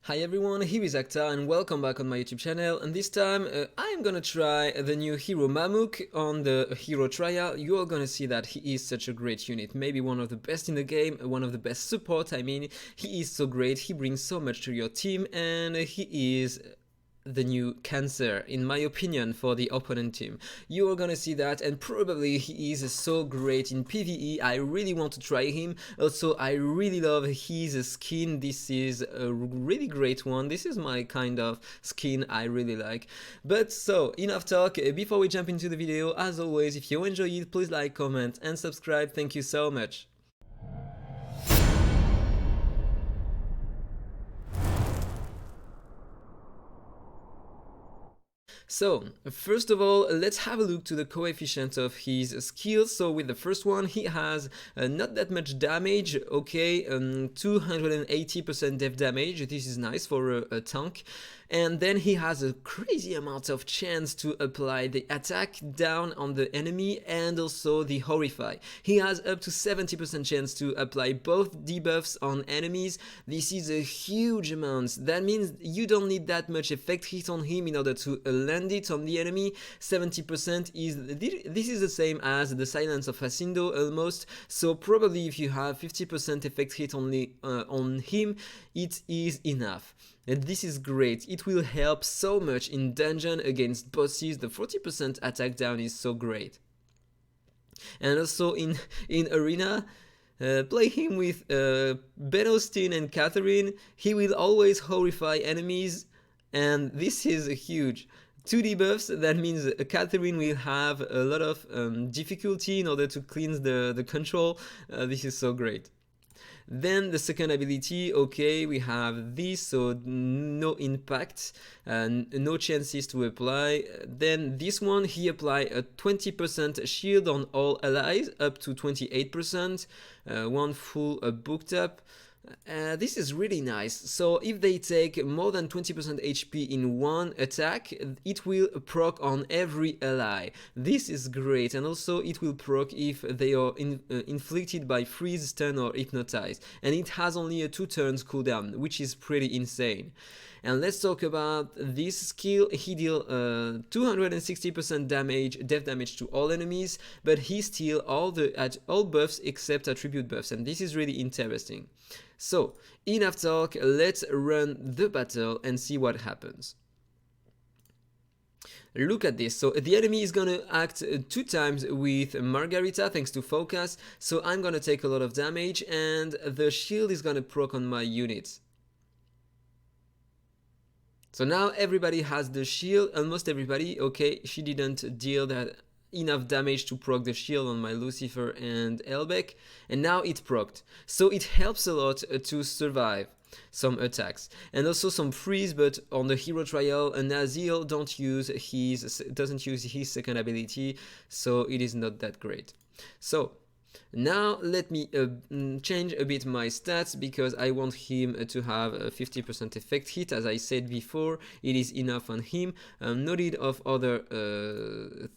Hi everyone, here is Akta and welcome back on my YouTube channel, and this time I'm gonna try the new hero Mamuk on the hero trial. You are gonna see that he is such a great unit, maybe one of the best in the game, one of the best support. I mean, he is so great, he brings so much to your team, and he is the new cancer in my opinion for the opponent team. You are gonna see that, and probably he is so great in PvE. I really want to try him. Also, I really love his skin. This is a really great one. This is my kind of skin I really like. But so, enough talk. Before we jump into the video, as always, if you enjoy it, please like, comment and subscribe. Thank you so much. So, first of all, let's have a look to the coefficient of his skills. So with the first one, he has not that much damage, okay, 280% def damage, this is nice for a tank. And then he has a crazy amount of chance to apply the attack down on the enemy and also the horrify. He has up to 70% chance to apply both debuffs on enemies. This is a huge amount. That means you don't need that much effect hit on him in order to land it on the enemy. 70% is this is the same as the silence of Hacindo almost. So probably if you have 50% effect hit only on him, it is enough. And this is great. It will help so much in dungeon against bosses. The 40% attack down is so great. And also in arena, play him with Ben Austin and Catherine. He will always horrify enemies, and this is huge. 2 debuffs, that means Catherine will have a lot of difficulty in order to cleanse the control. This is so great. Then the second ability, okay, we have this, so no impact, no chances to apply. Then this one, he apply a 20% shield on all allies, up to 28%, one full booked up. This is really nice. So if they take more than 20% HP in one attack, it will proc on every ally. This is great, and also it will proc if they are inflicted by freeze, stun or hypnotize. And it has only a 2 turns cooldown, which is pretty insane. And let's talk about this skill. He deals 260% damage, def damage to all enemies, but he steals all buffs except attribute buffs, and this is really interesting. So, enough talk, let's run the battle and see what happens. Look at this. So the enemy is gonna act 2 times with Margarita thanks to focus, so I'm gonna take a lot of damage, and the shield is gonna proc on my units. So now everybody has the shield, almost everybody. Okay, she didn't deal that enough damage to proc the shield on my Lucifer and Elbeck, and now it procced. So it helps a lot to survive some attacks, and also some freeze. But on the hero trial, Nazil doesn't use his second ability, so it is not that great. So now let me change a bit my stats, because I want him to have a 50% effect hit. As I said before, it is enough on him. No need of other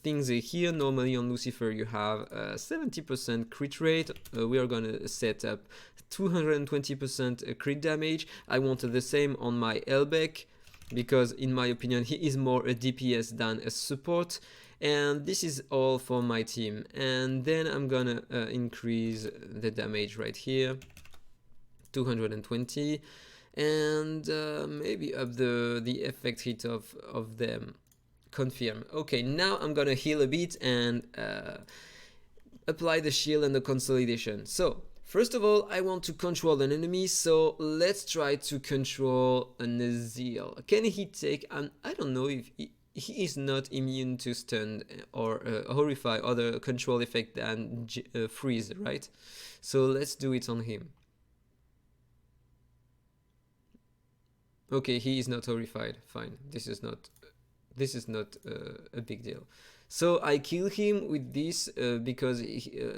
things here. Normally on Lucifer you have 70% crit rate. We are gonna set up 220% crit damage. I want the same on my Elbeck, because in my opinion he is more a DPS than a support. And this is all for my team, and then I'm gonna increase the damage right here, 220, and maybe up the effect hit of them. Confirm. Okay, now I'm gonna heal a bit and apply the shield and the consolidation. So first of all, I want to control an enemy, so let's try to control a Nazil. Can he take I don't know if he is not immune to stun or horrify, other control effect than freeze, right? So let's do it on him. Okay, he is not horrified. Fine, this is not a big deal. So I kill him with this because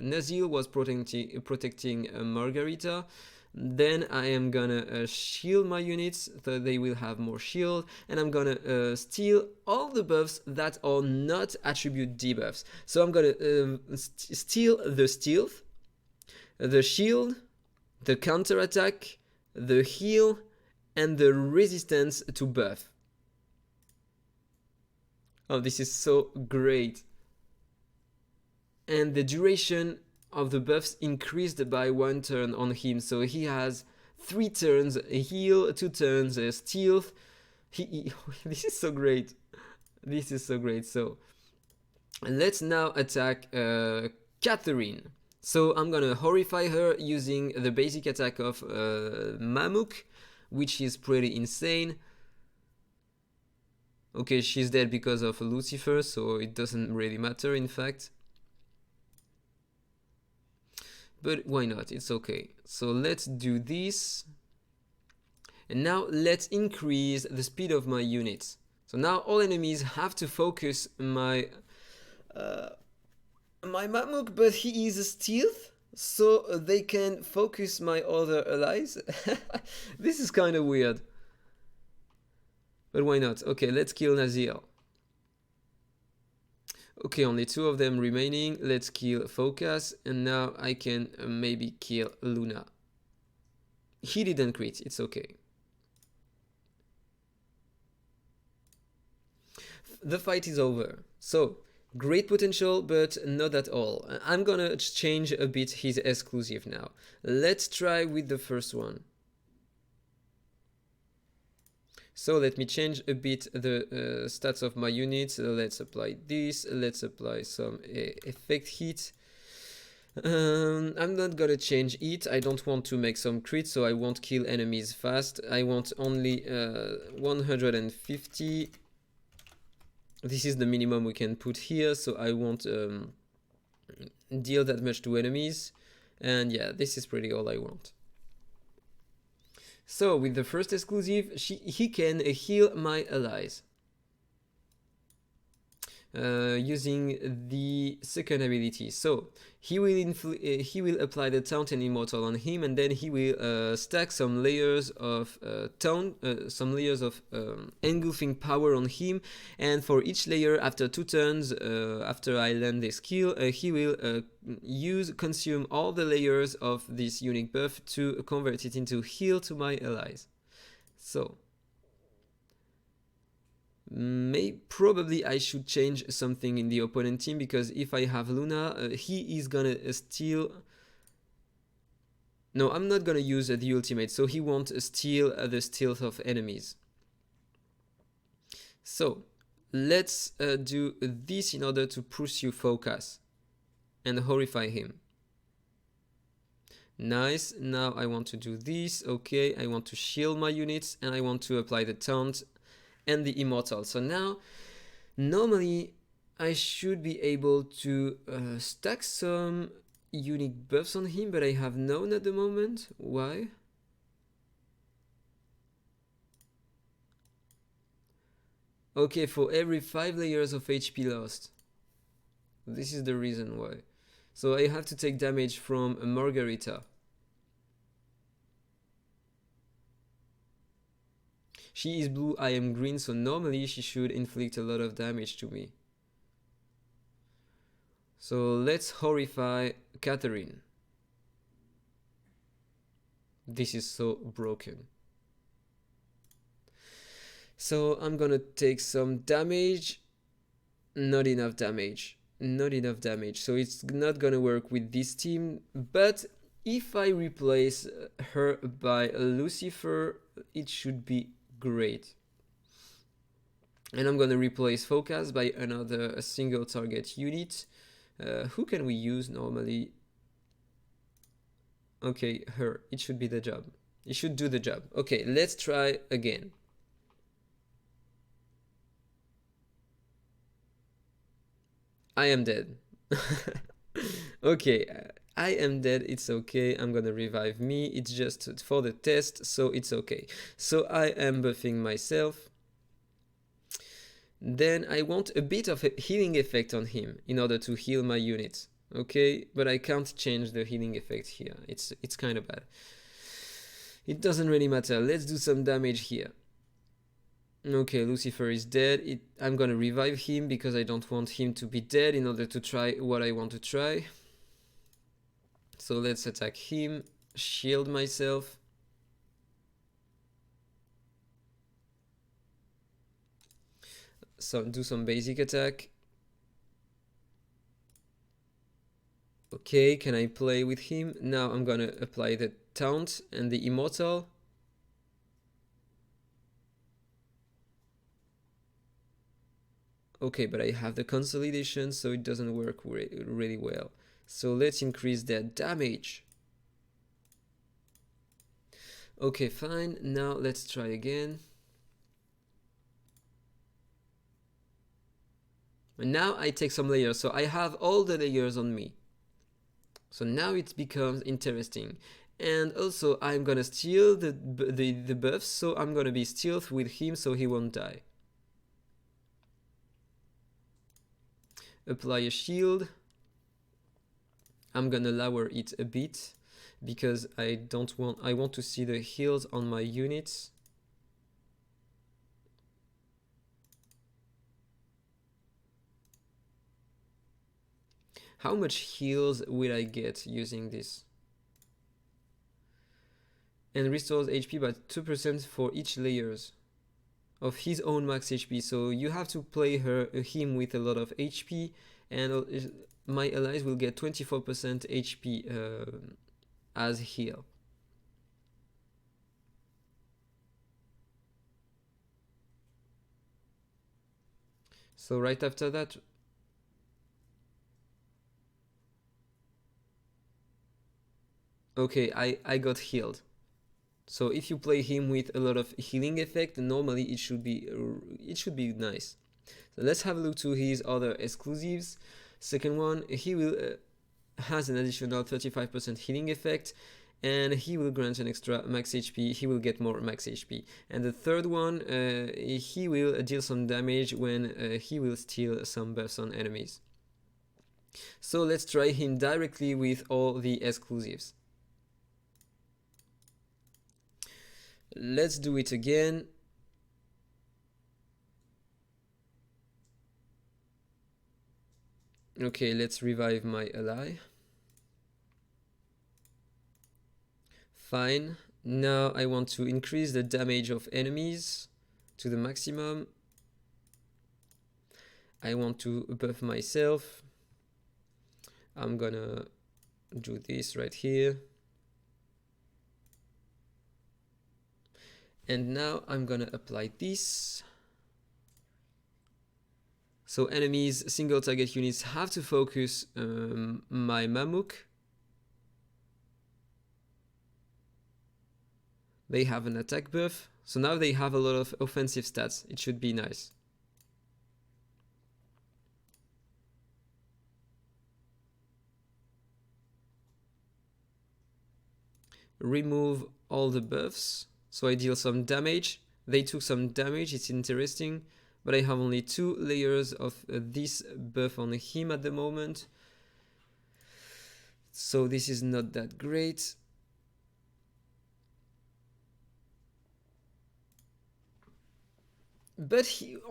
Nazil was protecting Margarita. Then I am gonna shield my units so they will have more shield, and I'm gonna steal all the buffs that are not attribute debuffs. So I'm gonna steal the stealth, the shield, the counter attack, the heal, and the resistance to buff. Oh, this is so great. And the duration of the buffs increased by 1 turn on him, so he has 3 turns heal, 2 turns stealth. This is so great. This is so great. So let's now attack Catherine. So I'm gonna horrify her using the basic attack of Mamuk, which is pretty insane. Okay, she's dead because of Lucifer, so it doesn't really matter in fact. But why not? It's okay. So let's do this. And now let's increase the speed of my units. So now all enemies have to focus my Mamuk, but he is stealth, so they can focus my other allies. This is kind of weird. But why not? Okay, let's kill Nazir. Okay, only 2 of them remaining. Let's kill Focus, and now I can maybe kill Luna. He didn't crit, it's okay. The fight is over. So, great potential, but not at all. I'm gonna change a bit his exclusive now. Let's try with the first one. So let me change a bit the stats of my units. Let's apply this. Let's apply some effect hit. I'm not gonna change it. I don't want to make some crit, so I won't kill enemies fast. I want only 150. This is the minimum we can put here, so I won't deal that much to enemies. And yeah, this is pretty all I want. So with the first exclusive, he can heal my allies. Using the second ability. So he will apply the taunt and immortal on him, and then he will stack some layers of engulfing power on him, and for each layer after 2 turns after I land this skill, he will consume all the layers of this unique buff to convert it into heal to my allies. So probably I should change something in the opponent team, because if I have Luna, he is gonna steal. No, I'm not gonna use the ultimate, so he won't steal the stealth of enemies. So let's do this in order to pursue Focus and horrify him. Nice. Now I want to do this. Okay, I want to shield my units, and I want to apply the taunt and the immortal. So now normally I should be able to stack some unique buffs on him, but I have none at the moment. Why? Okay, for every 5 layers of HP lost. This is the reason why. So I have to take damage from Margarita. She is blue, I am green, so normally she should inflict a lot of damage to me. So let's horrify Catherine. This is so broken. So I'm gonna take some damage. Not enough damage. Not enough damage. So it's not gonna work with this team, but if I replace her by Lucifer, it should be great. And I'm gonna replace Focus by another single target unit. Who can we use normally? Okay, her. It should be the job. It should do the job. Okay, let's try again. I am dead. Okay, I am dead, it's okay. I'm gonna revive me. It's just for the test, so it's okay. So I am buffing myself. Then I want a bit of a healing effect on him in order to heal my units. Okay, but I can't change the healing effect here. It's kind of bad. It doesn't really matter. Let's do some damage here. Okay, Lucifer is dead. I'm gonna revive him because I don't want him to be dead in order to try what I want to try. So let's attack him, shield myself. do some basic attack. Okay, can I play with him? Now I'm gonna apply the taunt and the immortal. Okay, but I have the consolidation, so it doesn't work really well. So let's increase that damage. Okay, fine. Now let's try again. And now I take some layers, so I have all the layers on me. So now it becomes interesting. And also I'm gonna steal the buffs, so I'm gonna be stealth with him so he won't die. Apply a shield. I'm gonna lower it a bit because I want to see the heals on my units. How much heals will I get using this? And restores HP by 2% for each layers of his own max HP. So you have to play him with a lot of HP, and my allies will get 24% HP as heal. So right after that, okay, I got healed. So if you play him with a lot of healing effect, normally it should be nice. So let's have a look to his other exclusives. Second one, he will has an additional 35% healing effect, and he will grant an extra max HP. He will get more max HP. And the third one, he will deal some damage when he will steal some buffs on enemies. So let's try him directly with all the exclusives. Let's do it again. Okay, let's revive my ally. Fine. Now I want to increase the damage of enemies to the maximum. I want to buff myself. I'm gonna do this right here. And now I'm gonna apply this. So enemies, single target units have to focus my Mamuk. They have an attack buff, so now they have a lot of offensive stats. It should be nice. Remove all the buffs, so I deal some damage. They took some damage, it's interesting, but I have only 2 layers of this buff on him at the moment, so this is not that great. But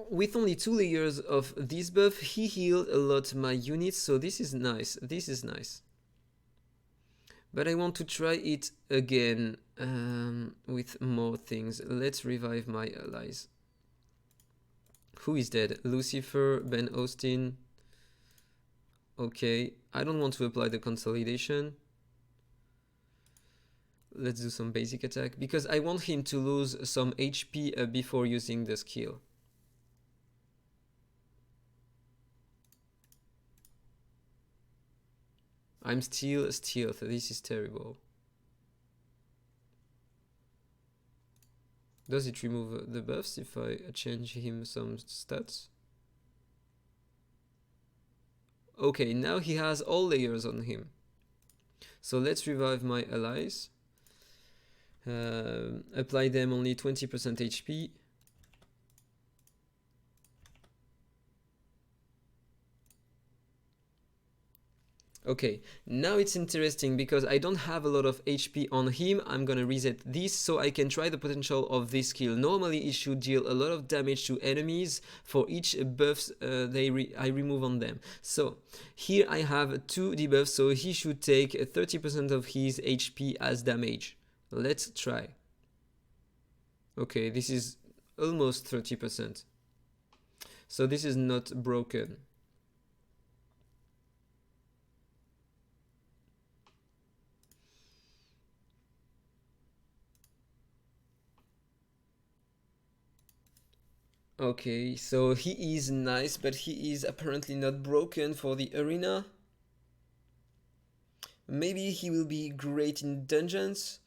with only 2 layers of this buff, he healed a lot my units, so this is nice. This is nice. But I want to try it again with more things. Let's revive my allies. Who is dead? Lucifer, Ben Austin. Okay, I don't want to apply the consolidation. Let's do some basic attack because I want him to lose some HP before using the skill. I'm still stealth. This is terrible. Does it remove the buffs if I change him some stats? Okay, now he has all layers on him. So let's revive my allies. Apply them only 20% HP. Okay, now it's interesting because I don't have a lot of HP on him. I'm gonna reset this so I can try the potential of this skill. Normally it should deal a lot of damage to enemies for each buffs I remove on them. So here I have 2 debuffs, so he should take 30% of his HP as damage. Let's try. Okay, this is almost 30%. So this is not broken. Okay, so he is nice, but he is apparently not broken for the arena. Maybe he will be great in dungeons.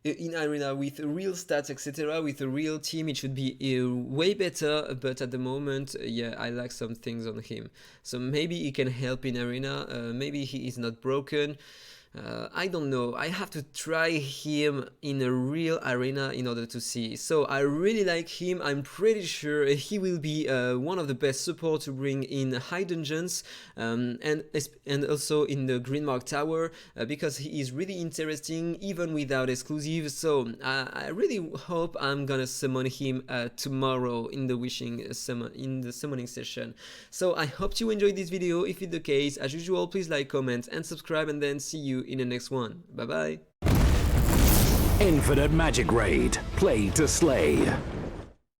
In arena with real stats, etc., with a real team, it should be way better, but at the moment, yeah, I like some things on him. So maybe he can help in arena, maybe he is not broken. I don't know, I have to try him in a real arena in order to see. So I really like him, I'm pretty sure he will be one of the best support to bring in high dungeons, and also in the Green Mark Tower, because he is really interesting even without exclusives. So I really hope I'm gonna summon him tomorrow in the summoning session. So I hope you enjoyed this video. If it's the case, as usual, please like, comment and subscribe, and then see you in the next one. Bye bye. Infinite Magicraid. Play to slay.